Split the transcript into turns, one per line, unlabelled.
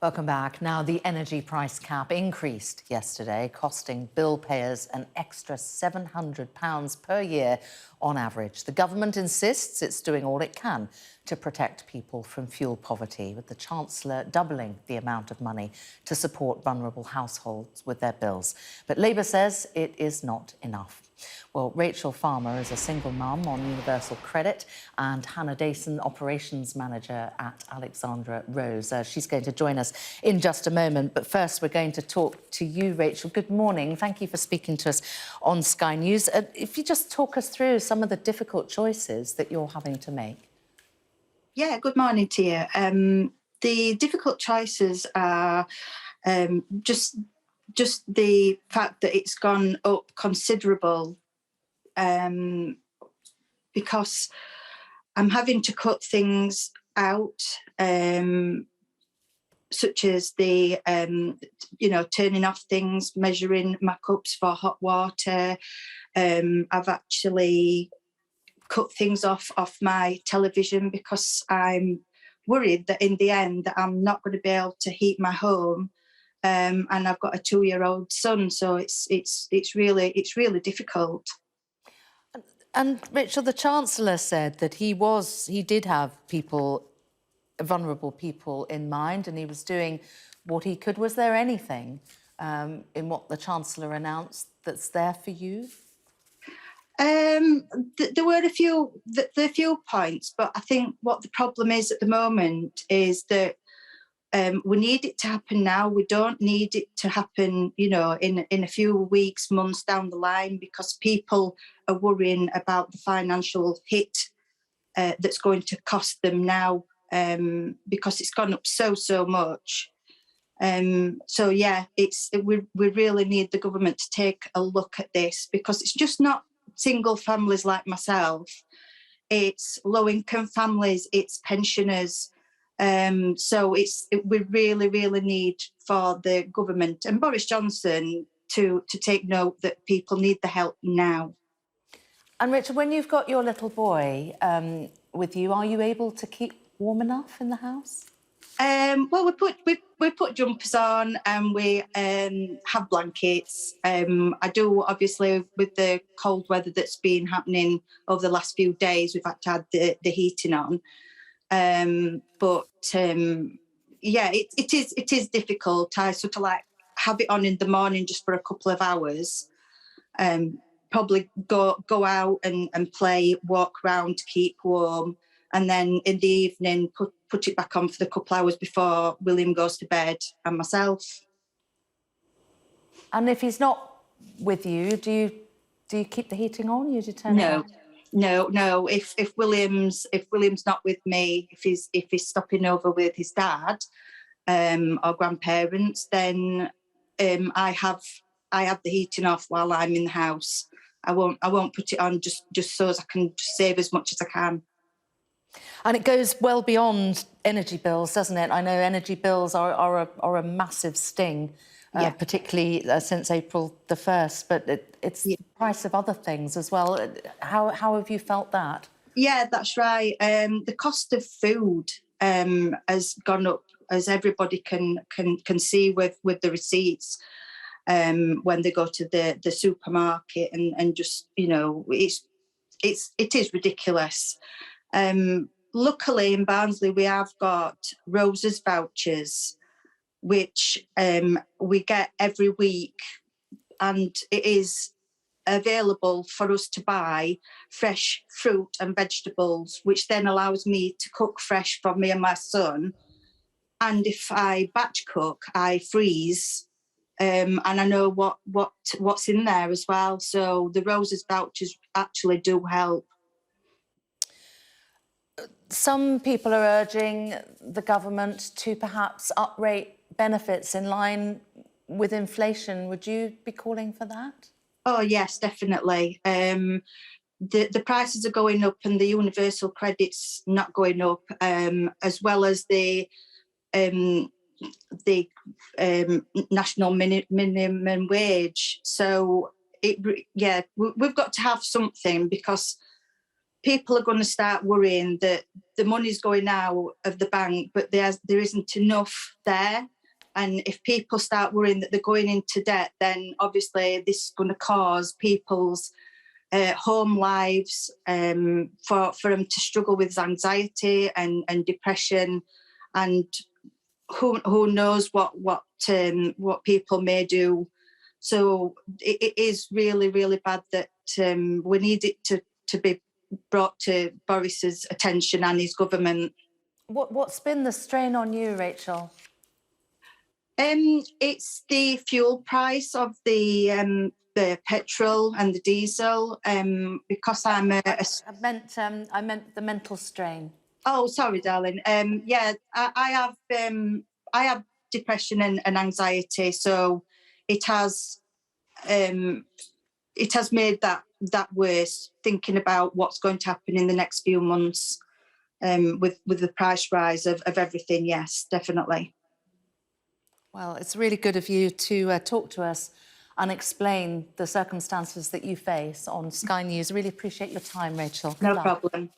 Welcome back. Now, the energy price cap increased yesterday, costing bill payers an extra £700 per year on average. The government insists it's doing all it can to protect people from fuel poverty, with the Chancellor doubling the amount of money to support vulnerable households with their bills. But Labour says it is not enough. Well, Rachael Farmer is a single mum on universal credit, and Hannah Dayson, operations manager at Alexandra Rose. She's going to join us in just a moment. But first, we're going to talk to you, Rachael. Good morning. Thank you for speaking to us on Sky News. If you just talk us through some of the difficult choices that you're having to make.
Yeah, good morning to you. The difficult choices are just the fact that it's gone up considerable, because I'm having to cut things out, such as the turning off things, measuring my cups for hot water. I've actually cut things off my television because I'm worried that in the end that I'm not going to be able to heat my home, and I've got a 2-year-old son, so it's really difficult.
And Rachael, the Chancellor said that he did have vulnerable people in mind, and he was doing what he could. Was there anything in what the Chancellor announced that's there for you?
There were a few points, but I think what the problem is at the moment is that we need it to happen now. We don't need it to happen, in a few weeks, months down the line, because people are worrying about the financial hit that's going to cost them now, because it's gone up so much. So yeah, we really need the government to take a look at this, because it's just not single families like myself, it's low-income families, it's pensioners. So we really need for the government and Boris Johnson to take note that people need the help now.
And Richard, when you've got your little boy with you, are you able to keep warm enough in the house?
Well, we put jumpers on and we have blankets. I do, obviously, with the cold weather that's been happening over the last few days, we've had to have the heating on. But yeah, it is difficult. I sort of like have it on in the morning just for a couple of hours. Probably go out and play, walk around to keep warm, and then in the evening put it back on for the couple hours before William goes to bed, and myself.
And if he's not with you, do you keep the heating on? You do turn it on?
No. If William's not with me, if he's stopping over with his dad or grandparents, then I have the heating off while I'm in the house. I won't put it on just so as I can save as much as I can.
And it goes well beyond energy bills, doesn't it? I know energy bills are a massive sting, yeah. Particularly since April the 1st, but it's the price of other things as well. How have you felt that? Yeah,
that's right. The cost of food has gone up, as everybody can see with the receipts when they go to the supermarket, and just, it is ridiculous. Luckily in Barnsley we have got Rose Vouchers, which we get every week, and it is available for us to buy fresh fruit and vegetables, which then allows me to cook fresh for me and my son. And if I batch cook, I freeze, and I know what's in there as well. So the Rose Vouchers actually do help.
Some people are urging the government to perhaps uprate benefits in line with inflation. Would you be calling for that?
Oh, yes, definitely. The prices are going up and the universal credit's not going up, as well as the national minimum wage. So, we've got to have something, because people are going to start worrying that the money's going out of the bank, but there isn't enough there. And if people start worrying that they're going into debt, then obviously this is going to cause people's home lives, for them to struggle with anxiety and depression, and who knows what people may do. So it is really, really bad that we need it to be brought to Boris's attention and his government.
What's been the strain on you, Rachel?
It's the fuel price of the petrol and the diesel. Because I'm
I meant the mental strain.
Oh, sorry, darling. Yeah, I have depression and anxiety, so it has made that worse. Thinking about what's going to happen in the next few months, with the price rise of everything. Yes, definitely.
Well, it's really good of you to talk to us and explain the circumstances that you face on Sky News. Really appreciate your time, Rachel. Good
No
luck.
problem.